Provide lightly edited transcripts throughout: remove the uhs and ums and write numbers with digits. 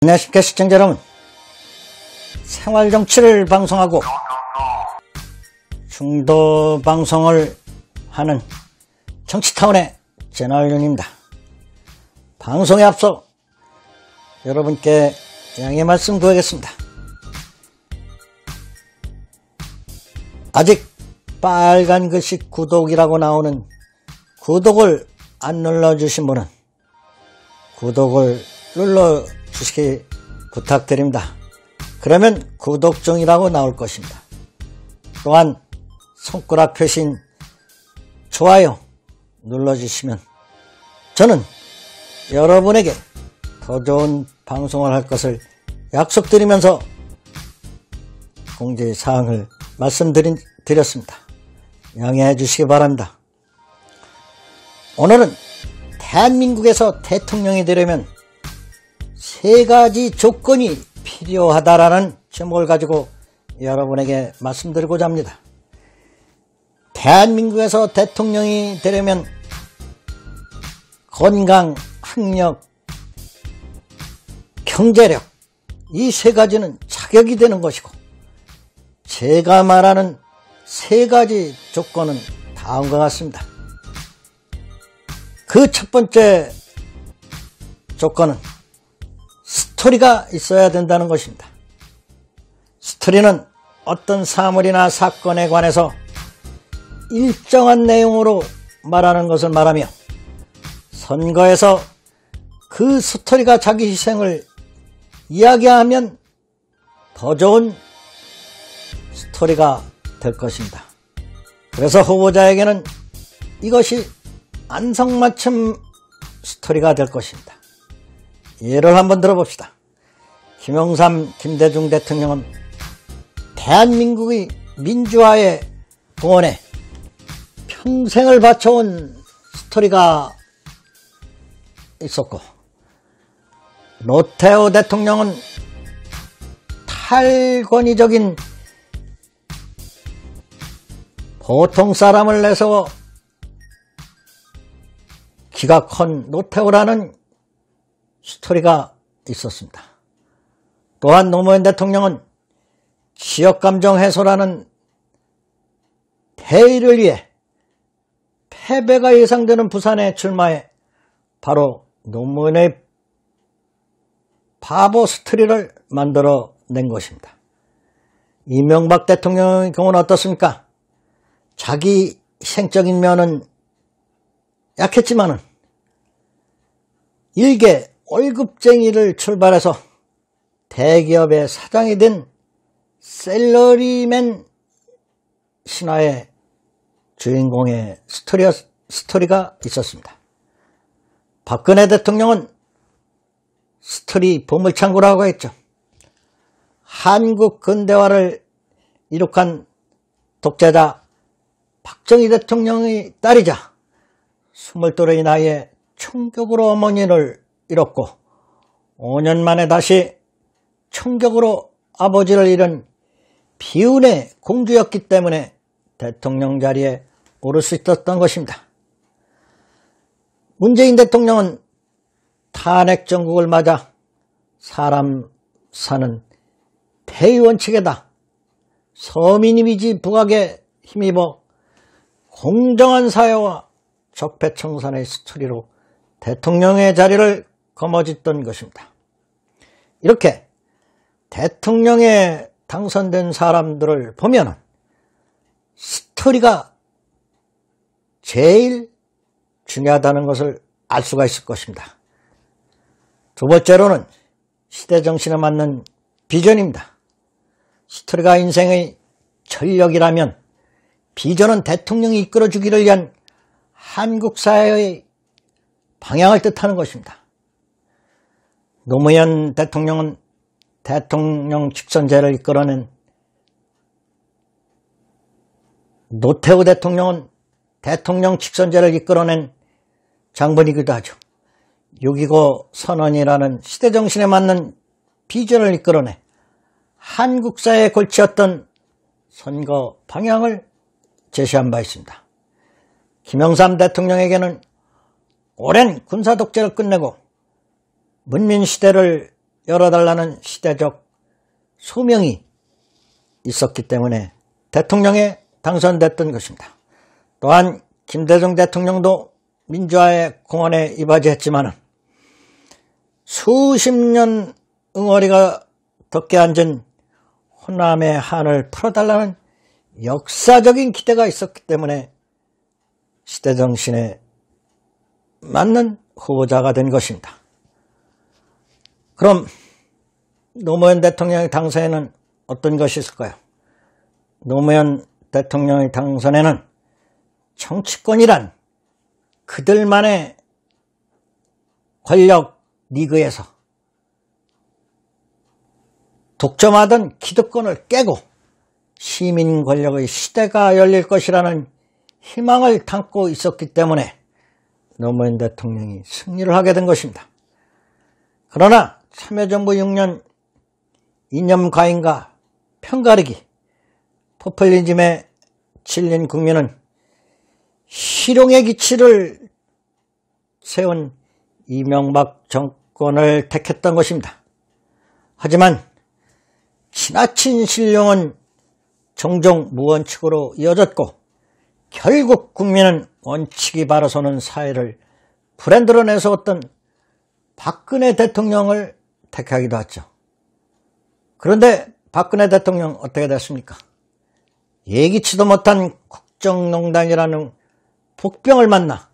안녕하십니까 시청자 여러분. 생활정치를 방송하고 중도 방송을 하는 정치타운의 채널윤입니다. 방송에 앞서 여러분께 양해 말씀 구하겠습니다. 아직 빨간 글씨 구독이라고 나오는 구독을 안 눌러주신 분은 구독을 눌러주시기 부탁드립니다. 그러면 구독 중이라고 나올 것입니다. 또한 손가락 표시인 좋아요 눌러주시면 저는 여러분에게 더 좋은 방송을 할 것을 약속드리면서 공지사항을 말씀드렸습니다. 양해해 주시기 바랍니다. 오늘은 대한민국에서 대통령이 되려면 세 가지 조건이 필요하다라는 제목을 가지고 여러분에게 말씀드리고자 합니다. 대한민국에서 대통령이 되려면 건강, 학력, 경제력 이 세 가지는 자격이 되는 것이고, 제가 말하는 세 가지 조건은 다음과 같습니다. 그 첫 번째 조건은 스토리가 있어야 된다는 것입니다. 스토리는 어떤 사물이나 사건에 관해서 일정한 내용으로 말하는 것을 말하며, 선거에서 그 스토리가 자기 희생을 이야기하면 더 좋은 스토리가 될 것입니다. 그래서 후보자에게는 이것이 안성맞춤 스토리가 될 것입니다. 예를 한번 들어봅시다. 김영삼, 김대중 대통령은 대한민국의 민주화의 동원에 평생을 바쳐온 스토리가 있었고, 노태우 대통령은 탈권위적인 보통 사람을 내세워 키가 큰 노태우라는 스토리가 있었습니다. 또한 노무현 대통령은 지역감정 해소라는 대의를 위해 패배가 예상되는 부산에 출마해 바로 노무현의 바보 스토리를 만들어낸 것입니다. 이명박 대통령의 경우는 어떻습니까? 자기 희생적인 면은 약했지만은 일개 월급쟁이를 출발해서 대기업의 사장이 된 셀러리맨 신화의 주인공의 스토리가 있었습니다. 박근혜 대통령은 스토리 보물창고라고 했죠. 한국 근대화를 이룩한 독재자 박정희 대통령의 딸이자 22의 나이에 총격으로 어머니를 잃었고 5년 만에 다시 총격으로 아버지를 잃은 비운의 공주였기 때문에 대통령 자리에 오를 수 있었던 것입니다. 문재인 대통령은 탄핵 정국을 맞아 사람 사는 대의원칙에다 서민 이미지 부각에 힘입어 공정한 사회와 적폐청산의 스토리로 대통령의 자리를 거머쥐던 것입니다. 이렇게 대통령에 당선된 사람들을 보면 스토리가 제일 중요하다는 것을 알 수가 있을 것입니다. 두 번째로는 시대정신에 맞는 비전입니다. 스토리가 인생의 전력이라면 비전은 대통령이 이끌어주기를 위한 한국 사회의 방향을 뜻하는 것입니다. 노무현 대통령은 대통령 직선제를 이끌어낸, 노태우 대통령은 대통령 직선제를 이끌어낸 장본이기도 하죠. 6.25 선언이라는 시대정신에 맞는 비전을 이끌어내 한국 사회의 골치였던 선거 방향을 제시한 바 있습니다. 김영삼 대통령에게는 오랜 군사독재를 끝내고 문민시대를 열어달라는 시대적 소명이 있었기 때문에 대통령에 당선됐던 것입니다. 또한 김대중 대통령도 민주화의 공헌에 이바지했지만 수십 년 응어리가 덮게 앉은 호남의 한을 풀어달라는 역사적인 기대가 있었기 때문에 시대정신에 맞는 후보자가 된 것입니다. 그럼 노무현 대통령의 당선에는 어떤 것이 있을까요? 노무현 대통령의 당선에는 정치권이란 그들만의 권력 리그에서 독점하던 기득권을 깨고 시민 권력의 시대가 열릴 것이라는 희망을 담고 있었기 때문에 노무현 대통령이 승리를 하게 된 것입니다. 그러나 참여정부 6년 이념 과잉과 편가르기, 포퓰리즘에 질린 국민은 실용의 기치를 세운 이명박 정권을 택했던 것입니다. 하지만 지나친 신용은 종종 무원칙으로 이어졌고 결국 국민은 원칙이 바로서는 사회를 브랜드로 내세웠던 박근혜 대통령을 택하기도 했죠. 그런데 박근혜 대통령 어떻게 됐습니까? 예기치도 못한 국정농단이라는 복병을 만나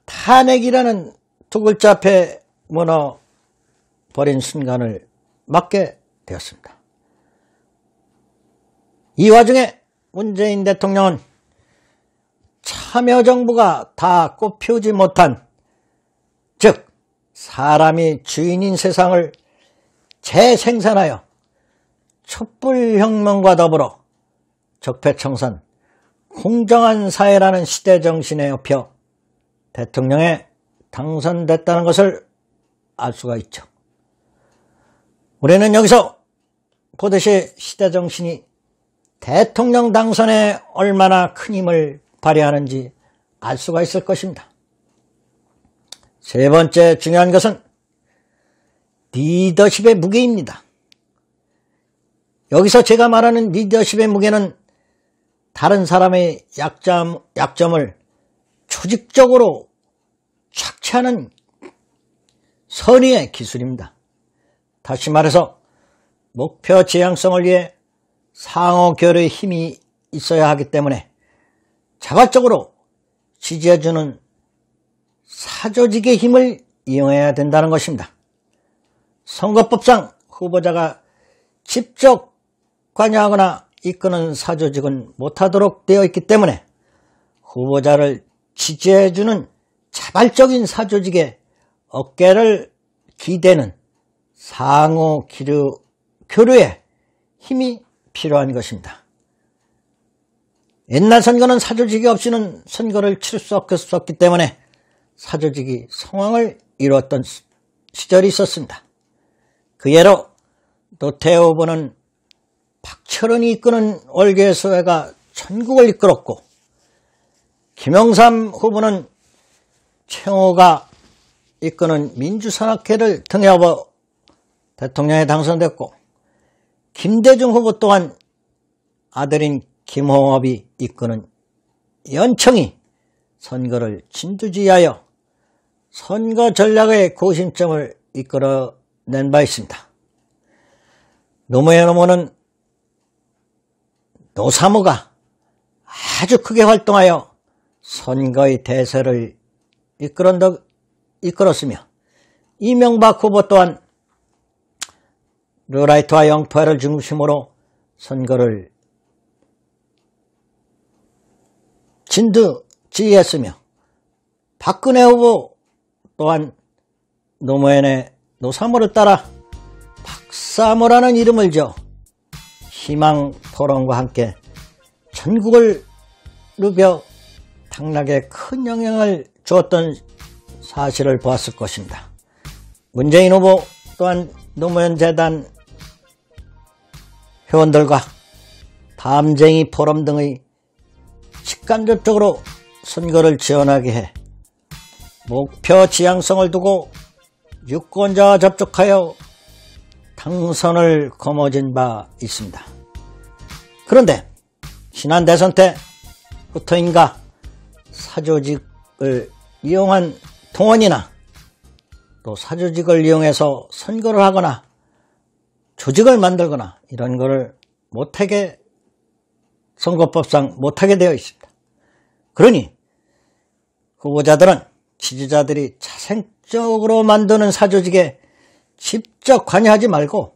탄핵이라는 두 글자 앞에 무너버린 순간을 맞게 되었습니다. 이 와중에 문재인 대통령은 참여정부가 다 꽃피우지 못한, 즉 사람이 주인인 세상을 재생산하여 촛불혁명과 더불어 적폐청산, 공정한 사회라는 시대정신에 엎여 대통령에 당선됐다는 것을 알 수가 있죠. 우리는 여기서 보듯이 시대정신이 대통령 당선에 얼마나 큰 힘을 발휘하는지 알 수가 있을 것입니다. 세 번째 중요한 것은 리더십의 무게입니다. 여기서 제가 말하는 리더십의 무게는 다른 사람의 약점을 조직적으로 착취하는 선의의 기술입니다. 다시 말해서 목표 지향성을 위해 상호 교류의 힘이 있어야 하기 때문에 자발적으로 지지해주는 사조직의 힘을 이용해야 된다는 것입니다. 선거법상 후보자가 직접 관여하거나 이끄는 사조직은 못하도록 되어 있기 때문에 후보자를 지지해주는 자발적인 사조직의 어깨를 기대는 상호 교류에 힘이 필요한 것입니다. 옛날 선거는 사조직이 없이는 선거를 치를 수 없었기 때문에 사조직이 성황을 이루었던 시절이 있었습니다. 그 예로 노태우 후보는 박철원이 이끄는 월계수회가 전국을 이끌었고, 김영삼 후보는 최홍호가 이끄는 민주산악회를 등에 업어 대통령에 당선됐고, 김대중 후보 또한 아들인 김홍업이 이끄는 연청이 선거를 진두지휘하여 선거 전략의 고심점을 이끌어낸 바 있습니다. 노무현 후보는 노사모가 아주 크게 활동하여 선거의 대세를 이끌었으며, 이명박 후보 또한 르라이트와 영포회를 중심으로 선거를 진두지휘했으며, 박근혜 후보 또한 노무현의 노사모를 따라 박사모라는 이름을 지어 희망 토론과 함께 전국을 누벼 당락에 큰 영향을 주었던 사실을 보았을 것입니다. 문재인 후보 또한 노무현 재단 회원들과 담쟁이 포럼 등의 직간접적으로 선거를 지원하게 해 목표 지향성을 두고 유권자와 접촉하여 당선을 거머쥔 바 있습니다. 그런데 지난 대선 때부터인가 사조직을 이용한 동원이나 또 사조직을 이용해서 선거를 하거나 조직을 만들거나 이런 거를 못하게 선거법상 못하게 되어 있습니다. 그러니 후보자들은 지지자들이 자생적으로 만드는 사조직에 직접 관여하지 말고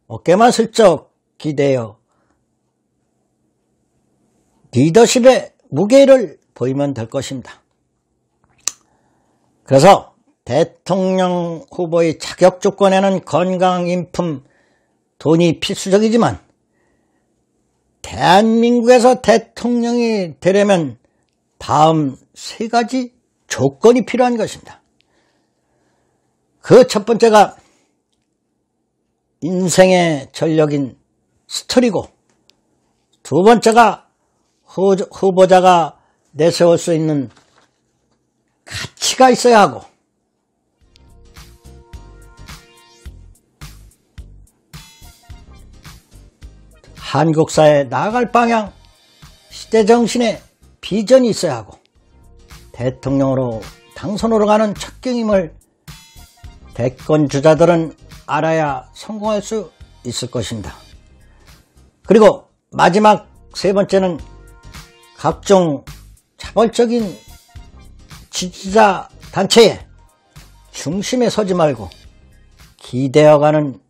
어깨만 슬쩍 기대어 리더십의 무게를 보이면 될 것입니다. 그래서 대통령 후보의 자격 조건에는 건강, 인품, 돈이 필수적이지만 대한민국에서 대통령이 되려면 다음 세 가지 조건이 필요한 것입니다. 그 첫 번째가 인생의 전력인 스토리고, 두 번째가 후보자가 내세울 수 있는 가치가 있어야 하고, 한국 사회에 나아갈 방향, 시대정신의 비전이 있어야 하고, 대통령으로 당선으로 가는 척경임을 대권 주자들은 알아야 성공할 수 있을 것입니다. 그리고 마지막 세 번째는 각종 자발적인 지지자 단체의 중심에 서지 말고 기대어가는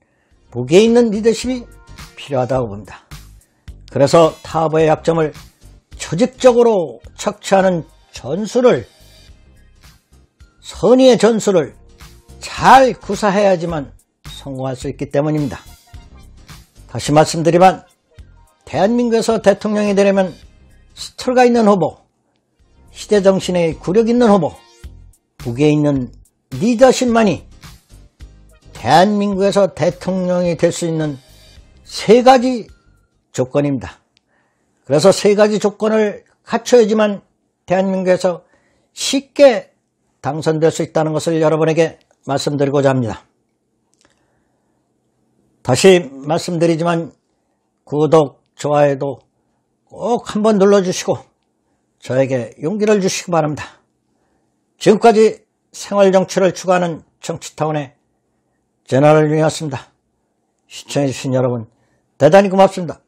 무게 있는 리더십이 필요하다고 봅니다. 그래서 타 후보의 약점을 조직적으로 척취하는 전술을, 선의의 전술을 잘 구사해야지만 성공할 수 있기 때문입니다. 다시 말씀드리면 대한민국에서 대통령이 되려면 스토리가 있는 후보, 시대정신의 구력 있는 후보, 무게 있는 리더십만이 대한민국에서 대통령이 될 수 있는 세 가지 조건입니다. 그래서 세 가지 조건을 갖춰야지만 대한민국에서 쉽게 당선될 수 있다는 것을 여러분에게 말씀드리고자 합니다. 다시 말씀드리지만 구독, 좋아요도 꼭 한번 눌러주시고 저에게 용기를 주시기 바랍니다. 지금까지 생활정치를 추구하는 정치타운의 제너럴 윤이었습니다. 시청해주신 여러분 대단히 고맙습니다.